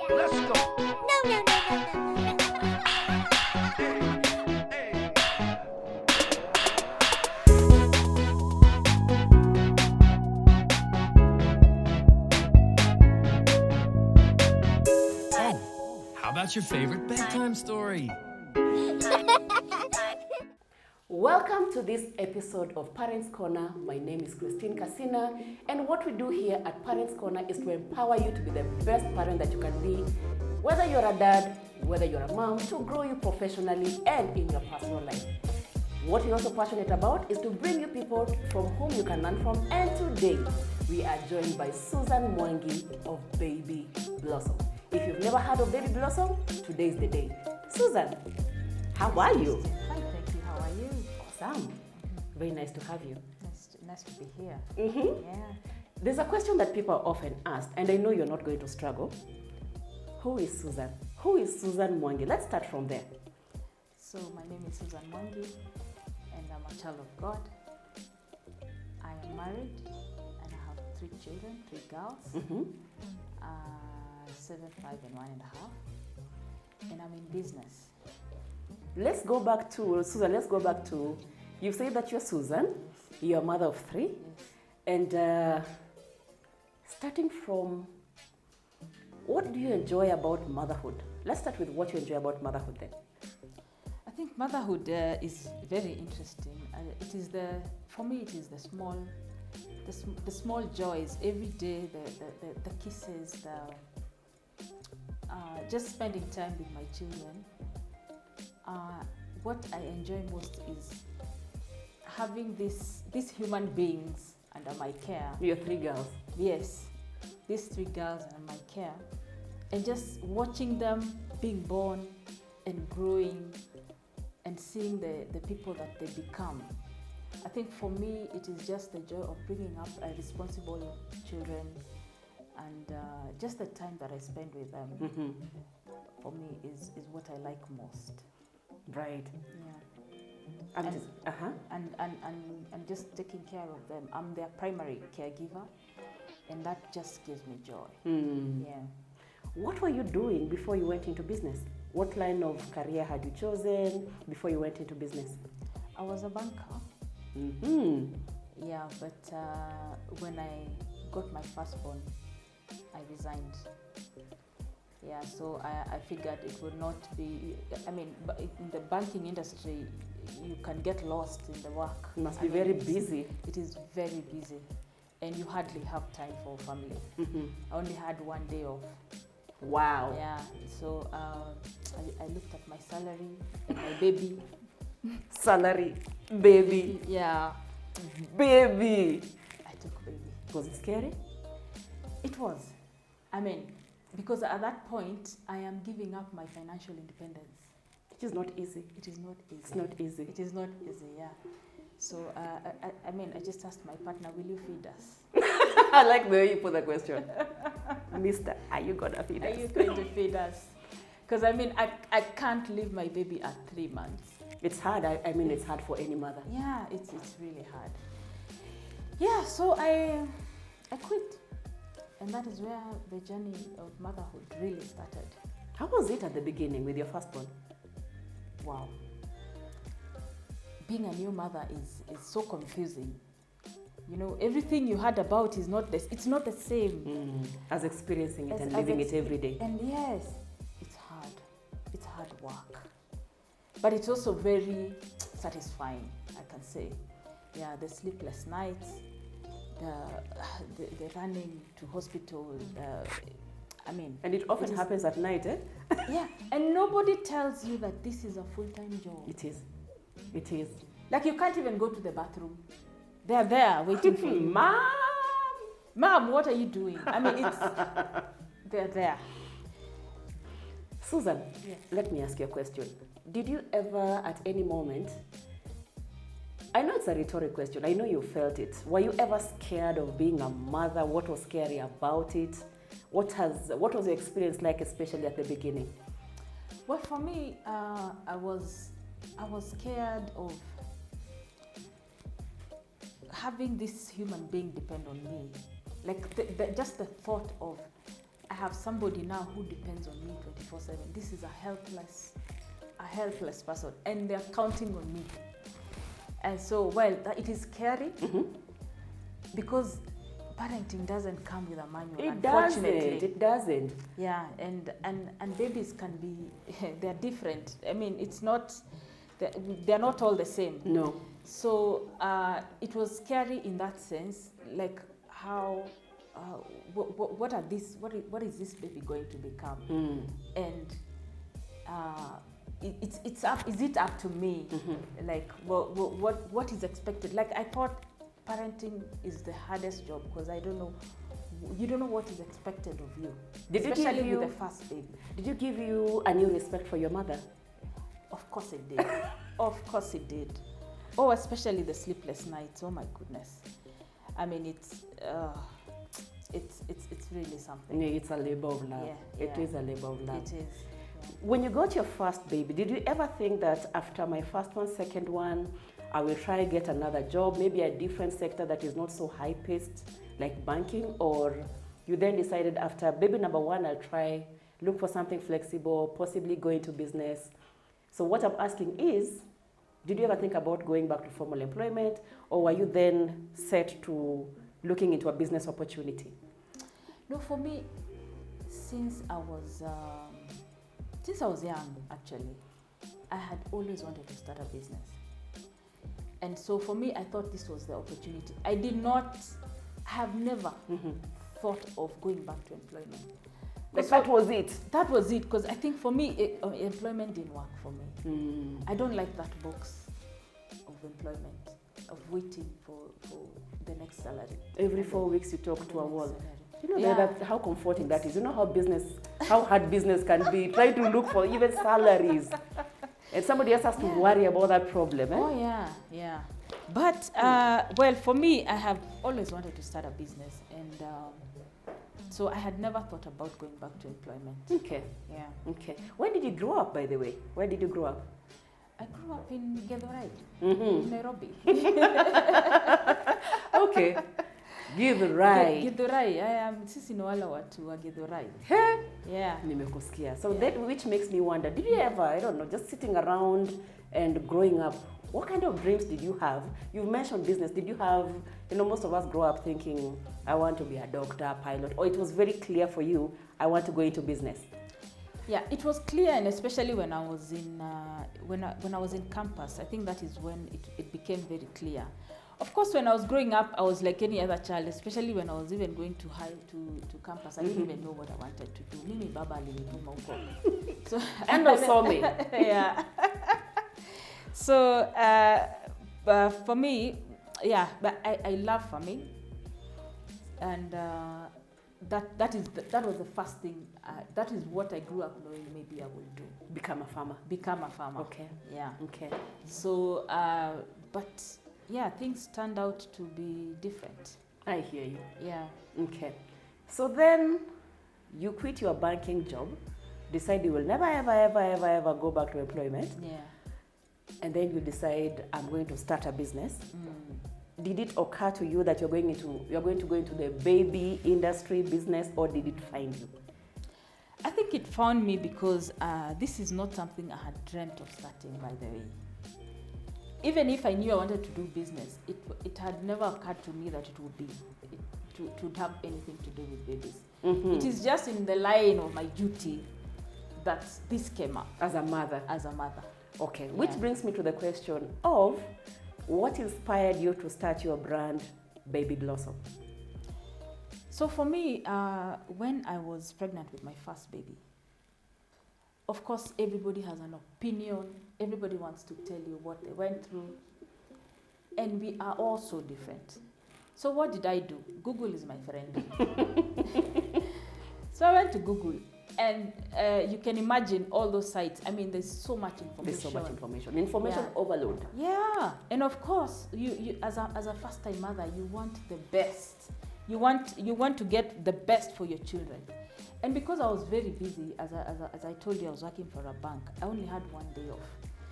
Let's go. No. How about your favorite bedtime story? Welcome to this episode of Parents Corner. My name is Christine Kasina, and what we do here at Parents Corner is to empower you to be the best parent that you can be, whether you're a dad, whether you're a mom, to grow you professionally and in your personal life. What we're also passionate about is to bring you people from whom you can learn from, and today we are joined by Susan Wangui of Baby Blossom. If you've never heard of Baby Blossom, today is the day. Susan, how are you? Hi, thank you. How are you? Awesome. Very nice to have you. Nice to be here. Mm-hmm. Yeah. There's a question that people are often asked, and I know you're not going to struggle. Who is Susan? Who is Susan Wangui? Let's start from there. So my name is Susan Wangui, and I'm a child of God. I am married, and I have 3 children, 3 girls, Mm-hmm. 7, 5, and 1.5. And I'm in business. Let's go back to Susan. Let's go back to, you say that you're Susan. You're a mother of 3. Yes. And starting from, what do you enjoy about motherhood? Let's start with what you enjoy about motherhood then. I think motherhood is very interesting. It is for me, it is the small joys every day, the kisses, just spending time with my children. What I enjoy most is having these human beings under my care. Your 3 girls. Yes, these 3 girls under my care, and just watching them being born and growing and seeing the people that they become. I think for me, it is just the joy of bringing up responsible children, and just the time that I spend with them, Mm-hmm. for me, is what I like most. Right. Yeah. I'm And- just, And just taking care of them. I'm their primary caregiver, and that just gives me joy. Yeah. What were you doing before you went into business? What line of career had you chosen before you went into business? I was a banker. Mm-hmm. Yeah, but when I got my firstborn, I resigned. Yeah, so I figured it would not be, in the banking industry, you can get lost in the work. You must be very busy. It is very busy, and you hardly have time for family. Mm-hmm. I only had 1 day off. Wow. Yeah, so I looked at my salary and my baby. Salary, baby, Yeah, baby. I took baby. Was it scary? It was. Because at that point, I am giving up my financial independence. It is not easy. It is not easy. It's not easy. It is not easy, yeah. So, I just asked my partner, will you feed us? I like the way you put the question. Mister, are you gonna feed Are us? you going to feed us? Because, I can't leave my baby at 3 months. It's hard. It's hard for any mother. Yeah, it's really hard. Yeah, so I quit. And that is where the journey of motherhood really started. How was it at the beginning with your firstborn? Wow. Being a new mother is so confusing. You know, everything you heard about is not this. It's not the same. As experiencing it As- and as living ex- it every day. And yes, it's hard. It's hard work. But it's also very satisfying, I can say. Yeah, the sleepless nights, the running to hospital, And it often happens at night, eh? yeah, and nobody tells you that this is a full-time job. It is. It is. Like, you can't even go to the bathroom. They're there waiting for you. Mom, what are you doing? They're there. Susan, Yes. let me ask you a question. Did you ever, at any moment, I know it's a rhetorical question, I know you felt it. Were you ever scared of being a mother? What was scary about it? What was your experience like, especially at the beginning? Well, for me, I was scared of having this human being depend on me. Like just the thought of I have somebody now who depends on me 24/7. This is a helpless person, and they're counting on me. And so, well, it is scary because parenting doesn't come with a manual. Unfortunately. It doesn't. Yeah, and babies can be, they're different. I mean, it's not, they're not all the same. No. So it was scary in that sense, like how, what is this baby going to become? And is it up to me? Like, what is expected? Like, I thought parenting is the hardest job because you don't know what is expected of you. Especially with the first baby. Did it give you a new respect for your mother? Of course it did. Of course it did. Oh, especially the sleepless nights. Oh my goodness. I mean, it's really something. Yeah, it's a labor of love. Yeah, It is a labor of love. It is. When you got your first baby, did you ever think that after my first one, second one, I will try get another job, maybe a different sector that is not so high-paced, like banking? Or you then decided after baby number one, I'll try, look for something flexible, possibly go into business? So what I'm asking is, did you ever think about going back to formal employment, or were you then set to looking into a business opportunity? No, for me, since I was young, actually, I had always wanted to start a business. And so for me, I thought this was the opportunity. I have never thought of going back to employment. Like that was it? That was it, because I think for me, employment didn't work for me. I don't like that box of employment, of waiting for the next salary. Every 4 weeks you talk to a wall. You know that how comforting that is. You know how hard business can be. Try to look for even salaries. And somebody else has to worry about that problem. Oh, yeah. But, well, for me, I have always wanted to start a business. And so I had never thought about going back to employment. Okay. Yeah. Okay. Where did you grow up, by the way? Where did you grow up? I grew up in Githurai, in Nairobi. Okay. Githurai. Githurai. Sisi ni wala watu wa Githurai. Yeah. Nimekusikia. So that which makes me wonder, did you ever, I don't know, just sitting around and growing up, what kind of dreams did you have? You mentioned business. Did you have, most of us grow up thinking, I want to be a doctor, pilot, or it was very clear for you, I want to go into business? Yeah, it was clear, and especially when I was in when I was in campus, I think that is when it became very clear. Of course, when I was growing up, I was like any other child, especially when I was even going to campus. I didn't even know what I wanted to do. Mimi baba alinituma huko. So and I saw me. Yeah. So for me, yeah, but I love farming, and that was the first thing. That is what I grew up knowing. Maybe I will do. Become a farmer. Okay. Yeah. Okay. So, but yeah, things turned out to be different. I hear you. Yeah. Okay. So then, you quit your banking job, decide you will never ever go back to employment. Yeah. And then you decide, I'm going to start a business. Did it occur to you that you're going to go into the baby industry business, or did it find you? I think it found me because this is not something I had dreamt of starting, by the way. Even if I knew I wanted to do business, it had never occurred to me that it would have anything to do with babies. It is just in the line of my duty that this came up. As a mother? As a mother. Okay, which brings me to the question of what inspired you to start your brand, Baby Blossom? So for me, when I was pregnant with my first baby, of course, everybody has an opinion. Everybody wants to tell you what they went through. And we are all so different. So what did I do? Google is my friend. So I went to Google. And you can imagine all those sites. I mean, there's so much information. There's so much information. Information overload. Yeah. And of course, you as a first-time mother, you want the best. You want to get the best for your children. And because I was very busy, as I told you, I was working for a bank. I only had one day off.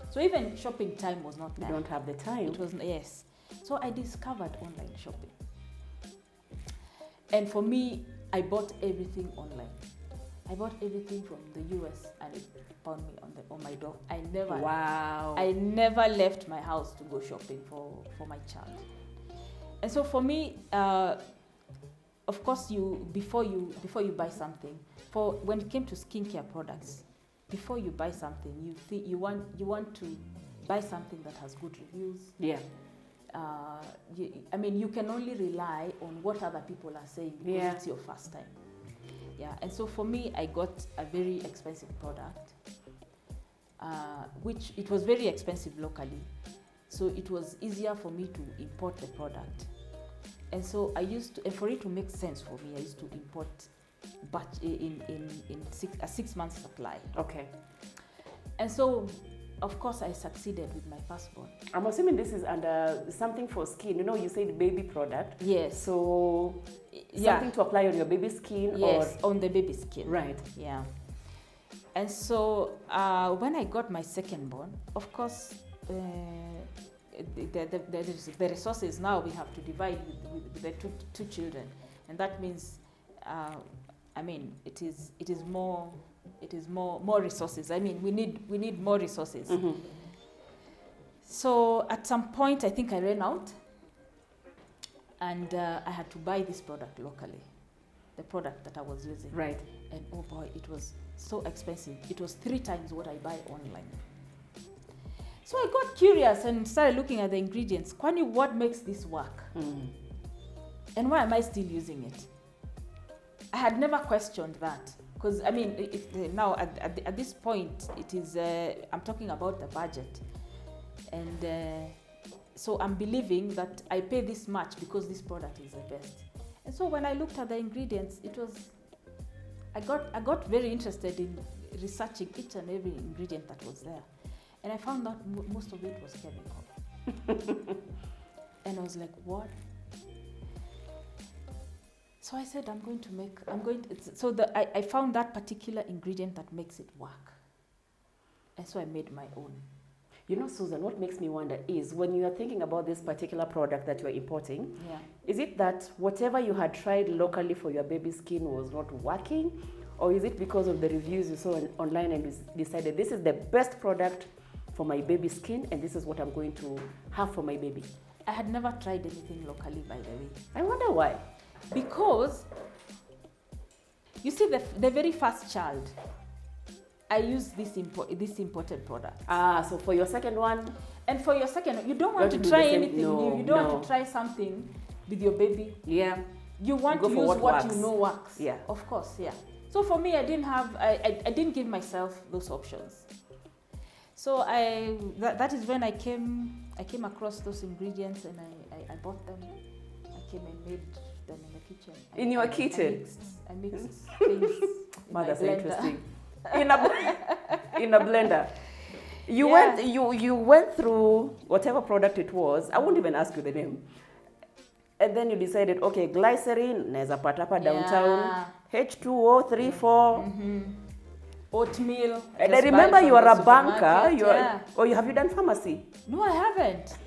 So even shopping time was not there. You don't have the time. It was, yes. So I discovered online shopping. And for me, I bought everything online. I bought everything from the US and it found me on my door. I never left my house to go shopping for my child. And so for me, of course, before you buy something, when it came to skincare products, before you buy something, you want to buy something that has good reviews. Yeah. You can only rely on what other people are saying because it's your first time. Yeah, and so for me, I got a very expensive product, which it was very expensive locally, so it was easier for me to import the product. And so and for it to make sense for me, I used to import in a 6 month supply. Okay. And so, of course, I succeeded with my firstborn. I'm assuming this is under something for skin. You said baby product. Yes. So something to apply on your baby's skin? Yes, on the baby skin. Right. Yeah. And so when I got my secondborn, of course, the resources now we have to divide with the two children, and that means, it is more resources. We need more resources. Mm-hmm. So at some point, I think I ran out, and I had to buy this product locally, the product that I was using. Right. And oh boy, it was so expensive. It was 3 times what I buy online. So I got curious and started looking at the ingredients. Kwani, what makes this work? Mm. And why am I still using it? I had never questioned that. Because, now at this point, it is, I'm talking about the budget. And so I'm believing that I pay this much because this product is the best. And so when I looked at the ingredients, I got very interested in researching each and every ingredient that was there. And I found that most of it was chemical. And I was like, what? So I said, I found that particular ingredient that makes it work. And so I made my own. Susan, what makes me wonder is when you are thinking about this particular product that you are importing, is it that whatever you had tried locally for your baby's skin was not working? Or is it because of the reviews you saw online and you decided this is the best product for my baby's skin and this is what I'm going to have for my baby? I had never tried anything locally, by the way. I wonder why. Because, you see, the very first child, I used this imported product. So for your second one? And for your second, you don't want to try anything new. You don't want to try something with your baby. Yeah. You want to use what you know works. Yeah. Of course, yeah. So for me, I didn't give myself those options. So that is when I came across those ingredients and I bought them. I came and made them in the kitchen. In your kitchen? I mixed things. That's interesting. In a blender. You went through whatever product it was. I won't even ask you the name. And then you decided, okay, glycerin, naeza patapa downtown, H2O, 3, 4. Mm-hmm. Oatmeal. And I remember you are a banker. Have you done pharmacy? No, I haven't.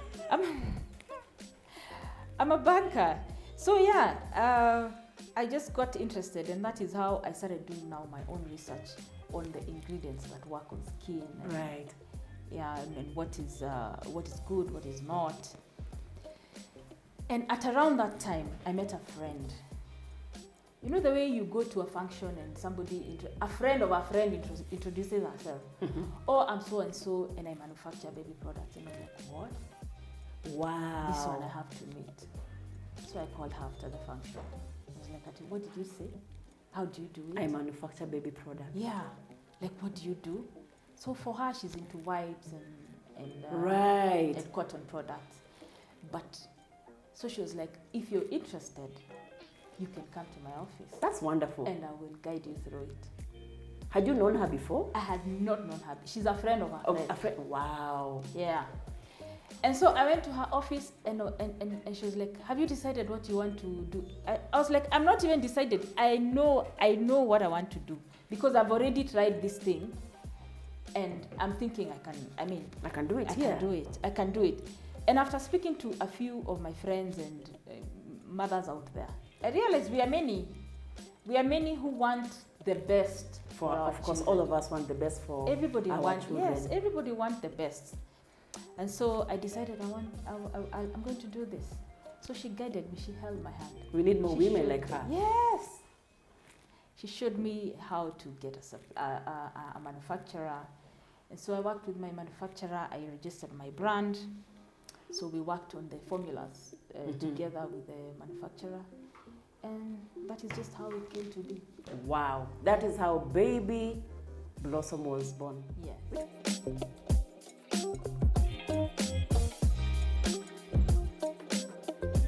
I'm a banker. So I just got interested, and that is how I started doing now my own research on the ingredients that work on skin. Right. Yeah, and what is good, what is not. And at around that time, I met a friend. You know the way you go to a function and a friend of a friend introduces herself. Mm-hmm. Oh, I'm so and so, and I manufacture baby products. And I'm like, what? Wow. This one I have to meet. So I called her after the function. I was like, what did you say? How do you do it? I manufacture baby products. Yeah. Like, what do you do? So for her, she's into wipes and cotton products. But so she was like, if you're interested, you can come to my office. That's wonderful. And I will guide you through it. Had you known her before? I had not known her. She's a friend of her friend. A friend. Wow. Yeah. And so I went to her office and she was like, have you decided what you want to do? I was like, I'm not even decided. I know what I want to do because I've already tried this thing and I'm thinking I can do it. I can do it. And after speaking to a few of my friends and mothers out there, I realized we are many who want the best For our of course, children. all of us want the best for Everybody our wants, children. yes, everybody wants the best. And so I decided I'm going to do this. So she guided me, she held my hand. We need more She women showed like me- her. Yes. She showed me how to get a manufacturer. And so I worked with my manufacturer, I registered my brand. So we worked on the formulas together with the manufacturer. And that is just how it came to be. Wow, that is how Baby Blossom was born. Yeah.